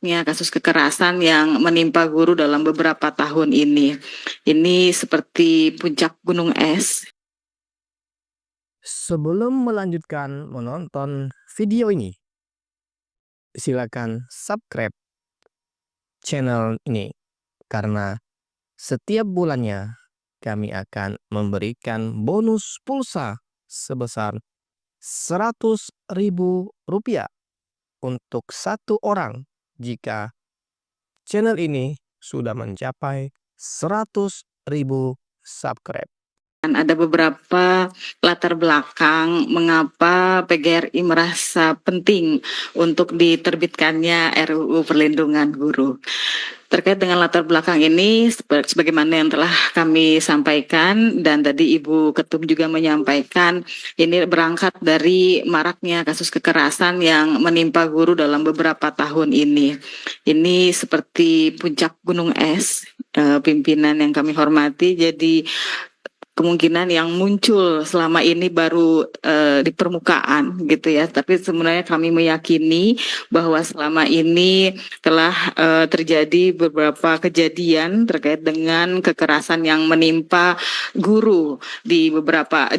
kasus kekerasan yang menimpa guru dalam beberapa tahun ini. Ini seperti puncak gunung es. Sebelum melanjutkan menonton video ini, silakan subscribe channel ini karena setiap bulannya kami akan memberikan bonus pulsa sebesar Rp100.000 untuk satu orang jika channel ini sudah mencapai 100.000 subscribe. Ada beberapa latar belakang mengapa PGRI merasa penting untuk diterbitkannya RUU Perlindungan Guru. Terkait dengan latar belakang ini, sebagaimana yang telah kami sampaikan dan tadi Ibu Ketum juga menyampaikan, ini berangkat dari maraknya kasus kekerasan yang menimpa guru dalam beberapa tahun ini. Ini seperti puncak gunung es, pimpinan yang kami hormati, jadi kemungkinan yang muncul selama ini baru di permukaan gitu ya, tapi sebenarnya kami meyakini bahwa selama ini telah terjadi beberapa kejadian terkait dengan kekerasan yang menimpa guru di beberapa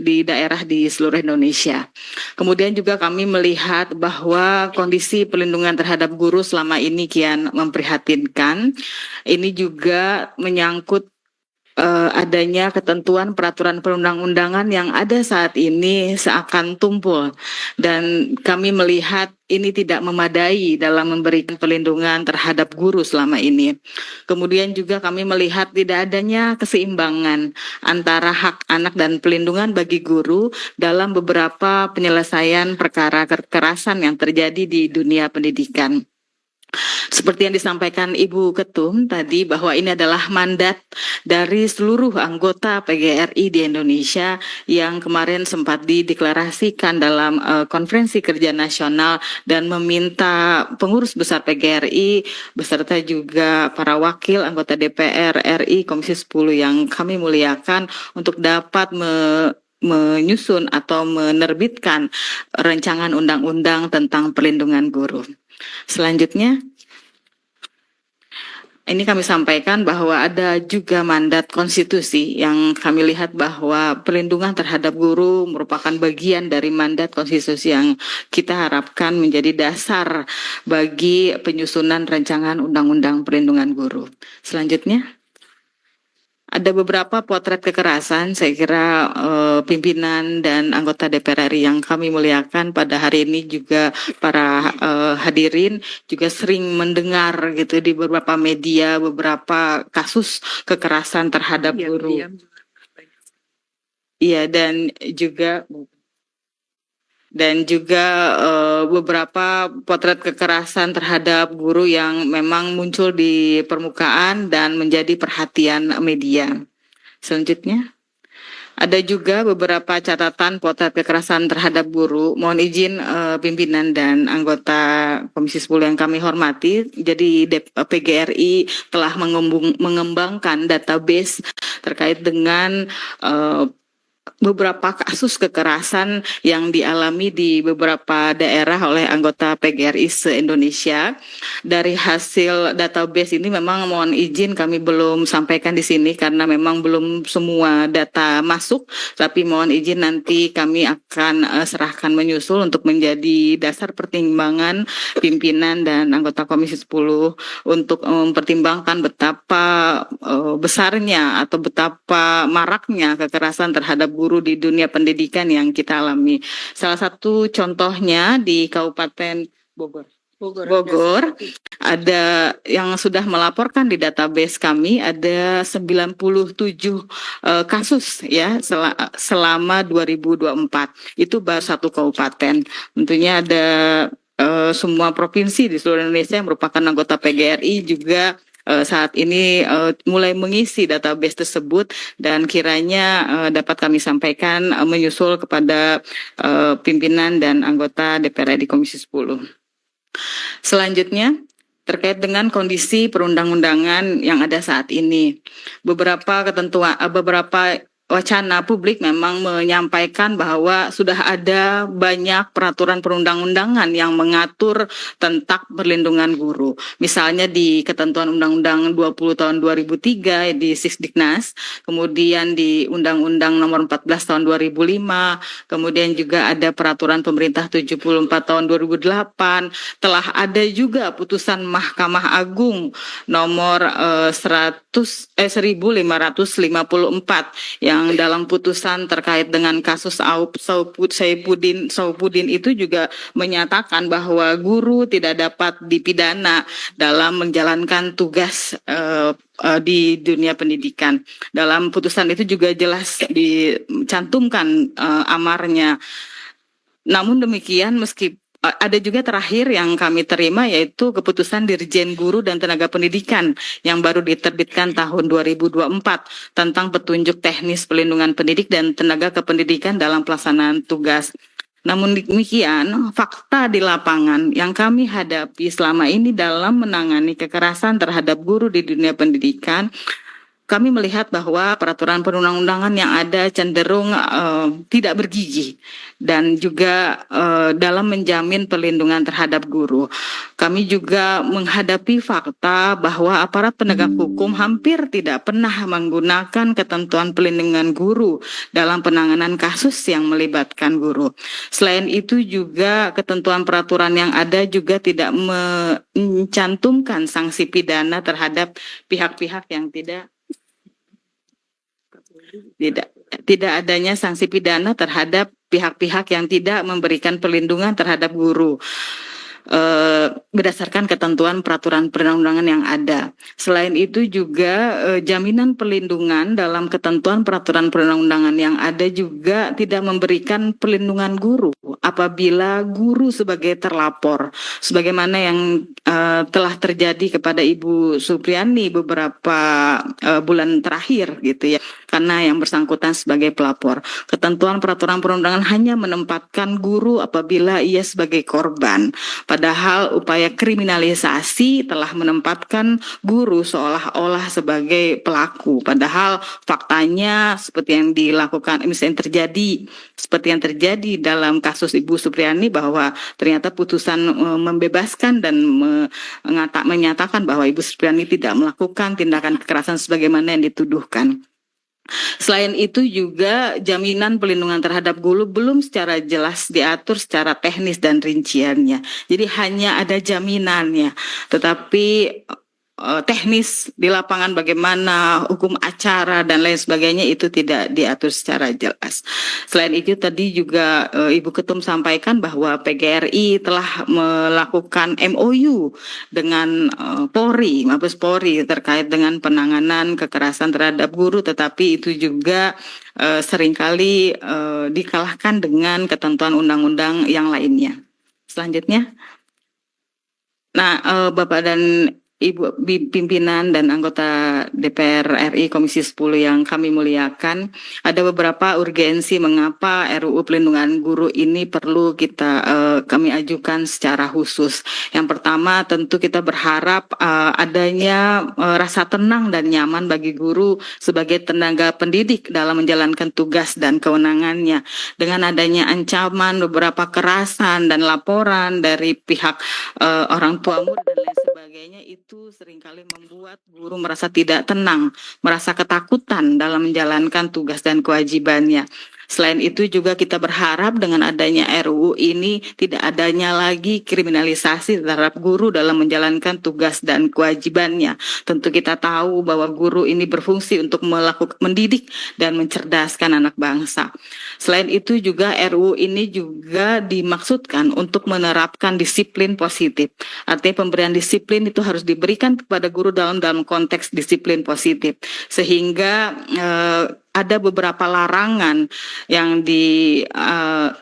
di daerah di seluruh Indonesia. Kemudian juga kami melihat bahwa kondisi perlindungan terhadap guru selama ini kian memprihatinkan. Ini juga menyangkut adanya ketentuan peraturan perundang-undangan yang ada saat ini seakan tumpul, dan kami melihat ini tidak memadai dalam memberikan perlindungan terhadap guru selama ini. Kemudian juga kami melihat tidak adanya keseimbangan antara hak anak dan perlindungan bagi guru dalam beberapa penyelesaian perkara kekerasan yang terjadi di dunia pendidikan. Seperti yang disampaikan Ibu Ketum tadi, bahwa ini adalah mandat dari seluruh anggota PGRI di Indonesia yang kemarin sempat dideklarasikan dalam konferensi kerja nasional dan meminta pengurus besar PGRI beserta juga para wakil anggota DPR RI Komisi 10 yang kami muliakan untuk dapat menyusun atau menerbitkan rancangan undang-undang tentang perlindungan guru. Selanjutnya, ini kami sampaikan bahwa ada juga mandat konstitusi yang kami lihat bahwa perlindungan terhadap guru merupakan bagian dari mandat konstitusi yang kita harapkan menjadi dasar bagi penyusunan rancangan undang-undang perlindungan guru. Selanjutnya, ada beberapa potret kekerasan, saya kira pimpinan dan anggota DPR RI yang kami muliakan pada hari ini juga para hadirin juga sering mendengar gitu di beberapa media beberapa kasus kekerasan terhadap guru. Iya, dan juga beberapa potret kekerasan terhadap guru yang memang muncul di permukaan dan menjadi perhatian media. Selanjutnya, ada juga beberapa catatan potret kekerasan terhadap guru. Mohon izin pimpinan dan anggota Komisi 10 yang kami hormati. Jadi PGRI telah mengembangkan database terkait dengan beberapa kasus kekerasan yang dialami di beberapa daerah oleh anggota PGRI se-Indonesia. Dari hasil database ini memang mohon izin kami belum sampaikan di sini karena memang belum semua data masuk, tapi mohon izin nanti kami akan serahkan menyusul untuk menjadi dasar pertimbangan pimpinan dan anggota Komisi 10 untuk mempertimbangkan betapa besarnya atau betapa maraknya kekerasan terhadap guru di dunia pendidikan yang kita alami. Salah satu contohnya di Kabupaten Bogor, ada yang sudah melaporkan di database kami ada 97 kasus ya selama 2024. Itu baru satu kabupaten. Tentunya ada semua provinsi di seluruh Indonesia yang merupakan anggota PGRI juga saat ini mulai mengisi database tersebut, dan kiranya dapat kami sampaikan menyusul kepada pimpinan dan anggota DPR di Komisi 10. Selanjutnya, terkait dengan kondisi perundang-undangan yang ada saat ini, beberapa wacana publik memang menyampaikan bahwa sudah ada banyak peraturan perundang-undangan yang mengatur tentang perlindungan guru. Misalnya di ketentuan Undang-Undang 20 tahun 2003 di Sisdiknas, kemudian di Undang-Undang nomor 14 tahun 2005, kemudian juga ada peraturan pemerintah 74 tahun 2008, telah ada juga putusan Mahkamah Agung nomor 1554 yang dalam putusan terkait dengan kasus Saifuddin itu juga menyatakan bahwa guru tidak dapat dipidana dalam menjalankan tugas di dunia pendidikan. Dalam putusan itu juga jelas dicantumkan amarnya. Namun demikian, meski ada juga terakhir yang kami terima, yaitu keputusan Dirjen Guru dan Tenaga Pendidikan yang baru diterbitkan tahun 2024 tentang petunjuk teknis pelindungan pendidik dan tenaga kependidikan dalam pelaksanaan tugas. Namun demikian, fakta di lapangan yang kami hadapi selama ini dalam menangani kekerasan terhadap guru di dunia pendidikan, kami melihat bahwa peraturan perundang-undangan yang ada cenderung tidak bergigi dan juga dalam menjamin perlindungan terhadap guru. Kami juga menghadapi fakta bahwa aparat penegak hukum hampir tidak pernah menggunakan ketentuan perlindungan guru dalam penanganan kasus yang melibatkan guru. Selain itu juga ketentuan peraturan yang ada juga tidak mencantumkan sanksi pidana terhadap pihak-pihak yang tidak adanya sanksi pidana terhadap pihak-pihak yang tidak memberikan perlindungan terhadap guru berdasarkan ketentuan peraturan perundang-undangan yang ada. Selain itu juga jaminan perlindungan dalam ketentuan peraturan perundang-undangan yang ada juga tidak memberikan perlindungan guru apabila guru sebagai terlapor, sebagaimana yang telah terjadi kepada Ibu Supriani beberapa bulan terakhir gitu ya, karena yang bersangkutan sebagai pelapor. Ketentuan peraturan perundangan hanya menempatkan guru apabila ia sebagai korban. Padahal upaya kriminalisasi telah menempatkan guru seolah-olah sebagai pelaku. Padahal faktanya seperti yang dilakukan, misalnya seperti yang terjadi dalam kasus Ibu Supriani, bahwa ternyata putusan membebaskan dan menyatakan bahwa Ibu Supriani tidak melakukan tindakan kekerasan sebagaimana yang dituduhkan. Selain itu juga jaminan perlindungan terhadap guru belum secara jelas diatur secara teknis dan rinciannya. Jadi hanya ada jaminannya, tetapi teknis di lapangan bagaimana hukum acara dan lain sebagainya itu tidak diatur secara jelas. Selain itu tadi juga Ibu Ketum sampaikan bahwa PGRI telah melakukan MOU dengan Mabes Polri terkait dengan penanganan kekerasan terhadap guru, tetapi itu juga seringkali dikalahkan dengan ketentuan undang-undang yang lainnya. Selanjutnya, Bapak dan Ibu pimpinan dan anggota DPR RI Komisi 10 yang kami muliakan, ada beberapa urgensi mengapa RUU Pelindungan Guru ini perlu kami ajukan secara khusus. Yang pertama, tentu kita berharap adanya rasa tenang dan nyaman bagi guru sebagai tenaga pendidik dalam menjalankan tugas dan kewenangannya. Dengan adanya ancaman, beberapa kekerasan dan laporan dari pihak orang tua murid dan lain sebagainya, itu seringkali membuat guru merasa tidak tenang, merasa ketakutan dalam menjalankan tugas dan kewajibannya. Selain itu juga kita berharap dengan adanya RUU ini tidak adanya lagi kriminalisasi terhadap guru dalam menjalankan tugas dan kewajibannya. Tentu kita tahu bahwa guru ini berfungsi untuk mendidik dan mencerdaskan anak bangsa. Selain itu juga RUU ini juga dimaksudkan untuk menerapkan disiplin positif. Artinya pemberian disiplin itu harus diberikan kepada guru dalam konteks disiplin positif. Sehingga ada beberapa larangan yang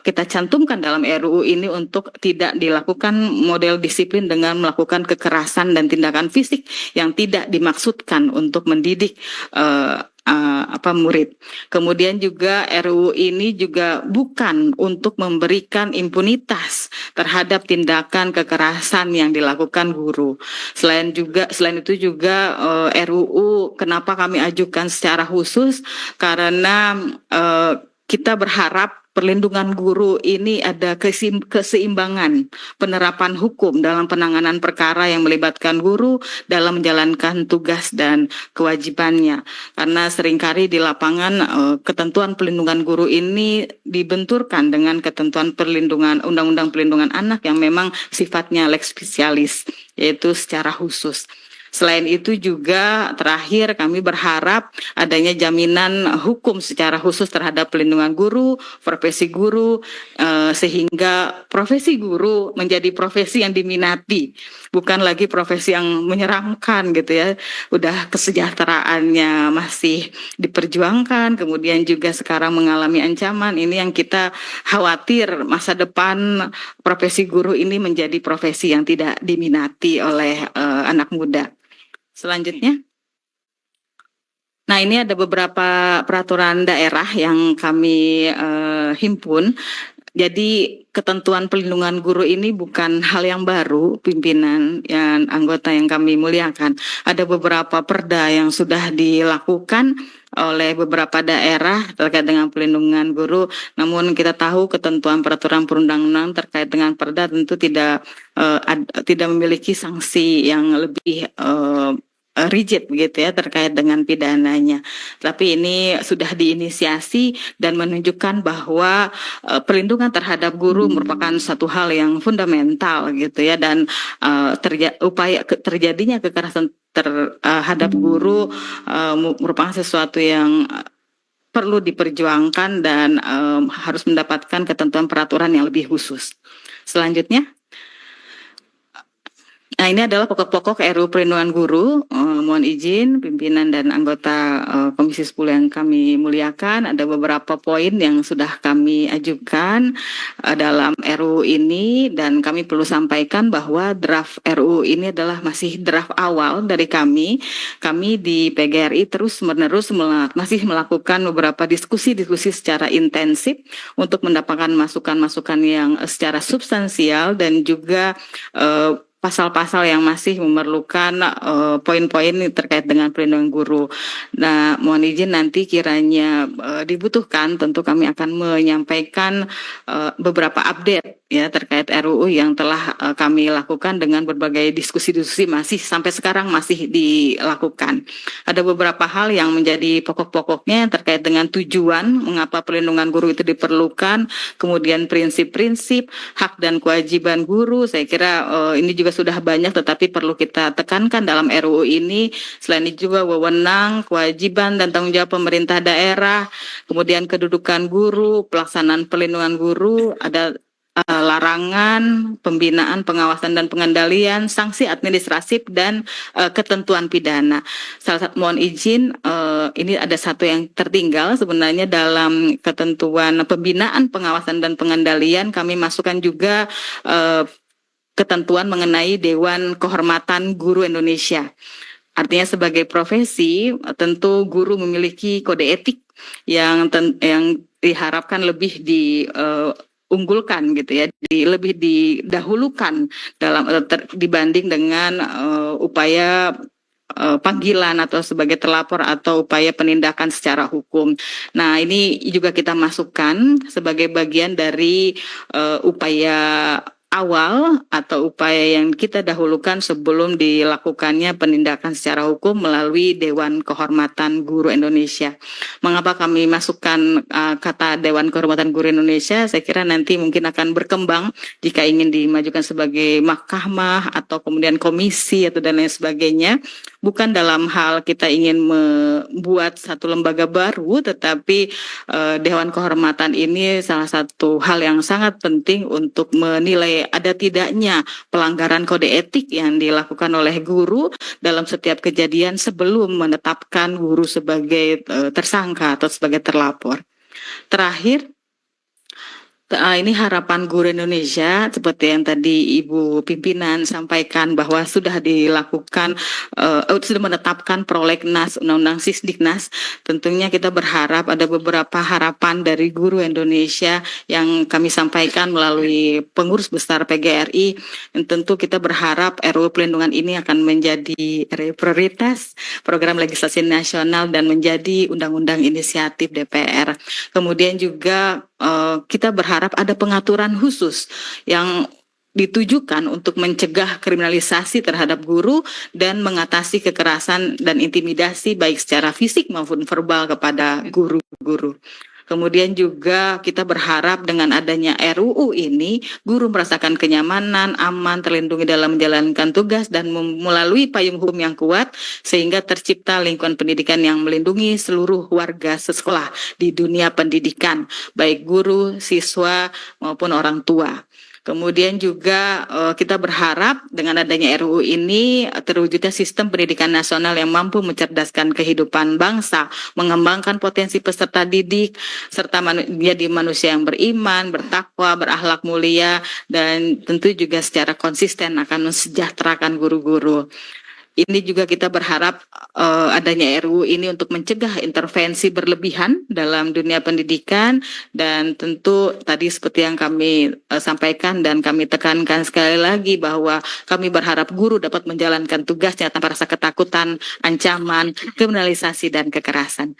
kita cantumkan dalam RUU ini untuk tidak dilakukan model disiplin dengan melakukan kekerasan dan tindakan fisik yang tidak dimaksudkan untuk mendidik murid. Kemudian juga RUU ini juga bukan untuk memberikan impunitas terhadap tindakan kekerasan yang dilakukan guru. Selain itu juga RUU kenapa kami ajukan secara khusus karena kita berharap perlindungan guru ini ada keseimbangan penerapan hukum dalam penanganan perkara yang melibatkan guru dalam menjalankan tugas dan kewajibannya. Karena seringkali di lapangan ketentuan pelindungan guru ini dibenturkan dengan ketentuan Undang-Undang Perlindungan Anak yang memang sifatnya lex specialis, yaitu secara khusus. Selain itu juga terakhir kami berharap adanya jaminan hukum secara khusus terhadap pelindungan guru, profesi guru, sehingga profesi guru menjadi profesi yang diminati, bukan lagi profesi yang menyeramkan gitu ya. Udah kesejahteraannya masih diperjuangkan, kemudian juga sekarang mengalami ancaman. Ini yang kita khawatir masa depan profesi guru ini menjadi profesi yang tidak diminati oleh anak muda. Selanjutnya, nah ini ada beberapa peraturan daerah yang kami himpun. Jadi ketentuan pelindungan guru ini bukan hal yang baru, pimpinan dan anggota yang kami muliakan. Ada beberapa perda yang sudah dilakukan oleh beberapa daerah terkait dengan pelindungan guru. Namun kita tahu ketentuan peraturan perundang-undangan terkait dengan perda tentu tidak memiliki sanksi yang lebih rigid begitu ya terkait dengan pidananya. Tapi ini sudah diinisiasi dan menunjukkan bahwa perlindungan terhadap guru merupakan satu hal yang fundamental gitu ya, dan terjadinya kekerasan terhadap guru merupakan sesuatu yang perlu diperjuangkan dan harus mendapatkan ketentuan peraturan yang lebih khusus. Selanjutnya, nah ini adalah pokok-pokok RUU Perlindungan Guru. Mohon izin pimpinan dan anggota Komisi 10 yang kami muliakan, ada beberapa poin yang sudah kami ajukan dalam RUU ini, dan kami perlu sampaikan bahwa draft RUU ini adalah masih draft awal dari kami. Kami di PGRI terus-menerus masih melakukan beberapa diskusi-diskusi secara intensif untuk mendapatkan masukan-masukan yang secara substansial dan juga pasal-pasal yang masih memerlukan poin-poin terkait dengan perlindungan guru. Nah, mohon izin nanti kiranya dibutuhkan, tentu kami akan menyampaikan beberapa update ya terkait RUU yang telah kami lakukan dengan berbagai diskusi-diskusi masih sampai sekarang masih dilakukan. Ada beberapa hal yang menjadi pokok-pokoknya terkait dengan tujuan mengapa perlindungan guru itu diperlukan, kemudian prinsip-prinsip, hak dan kewajiban guru. Saya kira ini juga sudah banyak tetapi perlu kita tekankan dalam RUU ini. Selain itu juga wewenang, kewajiban dan tanggung jawab pemerintah daerah, kemudian kedudukan guru, pelaksanaan perlindungan guru, ada larangan, pembinaan, pengawasan dan pengendalian, sanksi administratif dan ketentuan pidana. Mohon izin, ini ada satu yang tertinggal sebenarnya dalam ketentuan pembinaan, pengawasan dan pengendalian. Kami masukkan juga ketentuan mengenai Dewan Kehormatan Guru Indonesia. Artinya sebagai profesi tentu guru memiliki kode etik yang diharapkan lebih diunggulkan gitu ya, lebih didahulukan dibanding dengan upaya panggilan atau sebagai terlapor atau upaya penindakan secara hukum. Nah, ini juga kita masukkan sebagai bagian dari upaya awal atau upaya yang kita dahulukan sebelum dilakukannya penindakan secara hukum melalui Dewan Kehormatan Guru Indonesia. Mengapa kami masukkan kata Dewan Kehormatan Guru Indonesia? Saya kira nanti mungkin akan berkembang jika ingin dimajukan sebagai mahkamah atau kemudian komisi atau dan lain sebagainya. Bukan dalam hal kita ingin membuat satu lembaga baru, tetapi Dewan Kehormatan ini salah satu hal yang sangat penting untuk menilai ada tidaknya pelanggaran kode etik yang dilakukan oleh guru dalam setiap kejadian sebelum menetapkan guru sebagai tersangka atau sebagai terlapor. Terakhir, Ini harapan guru Indonesia seperti yang tadi Ibu pimpinan sampaikan bahwa sudah dilakukan, sudah menetapkan prolegnas Undang-Undang Sisdiknas. Tentunya kita berharap ada beberapa harapan dari guru Indonesia yang kami sampaikan melalui pengurus besar PGRI. Dan tentu kita berharap RUU Perlindungan ini akan menjadi prioritas program legislasi nasional dan menjadi undang-undang inisiatif DPR. Kemudian juga kita berharap ada pengaturan khusus yang ditujukan untuk mencegah kriminalisasi terhadap guru dan mengatasi kekerasan dan intimidasi baik secara fisik maupun verbal kepada guru-guru. Kemudian juga kita berharap dengan adanya RUU ini, guru merasakan kenyamanan, aman, terlindungi dalam menjalankan tugas dan melalui payung hukum yang kuat sehingga tercipta lingkungan pendidikan yang melindungi seluruh warga sekolah di dunia pendidikan, baik guru, siswa maupun orang tua. Kemudian juga kita berharap dengan adanya RUU ini terwujudnya sistem pendidikan nasional yang mampu mencerdaskan kehidupan bangsa, mengembangkan potensi peserta didik, serta menjadi manusia yang beriman, bertakwa, berakhlak mulia, dan tentu juga secara konsisten akan mensejahterakan guru-guru. Ini juga kita berharap adanya RUU ini untuk mencegah intervensi berlebihan dalam dunia pendidikan dan tentu tadi seperti yang kami sampaikan dan kami tekankan sekali lagi bahwa kami berharap guru dapat menjalankan tugasnya tanpa rasa ketakutan, ancaman, kriminalisasi dan kekerasan.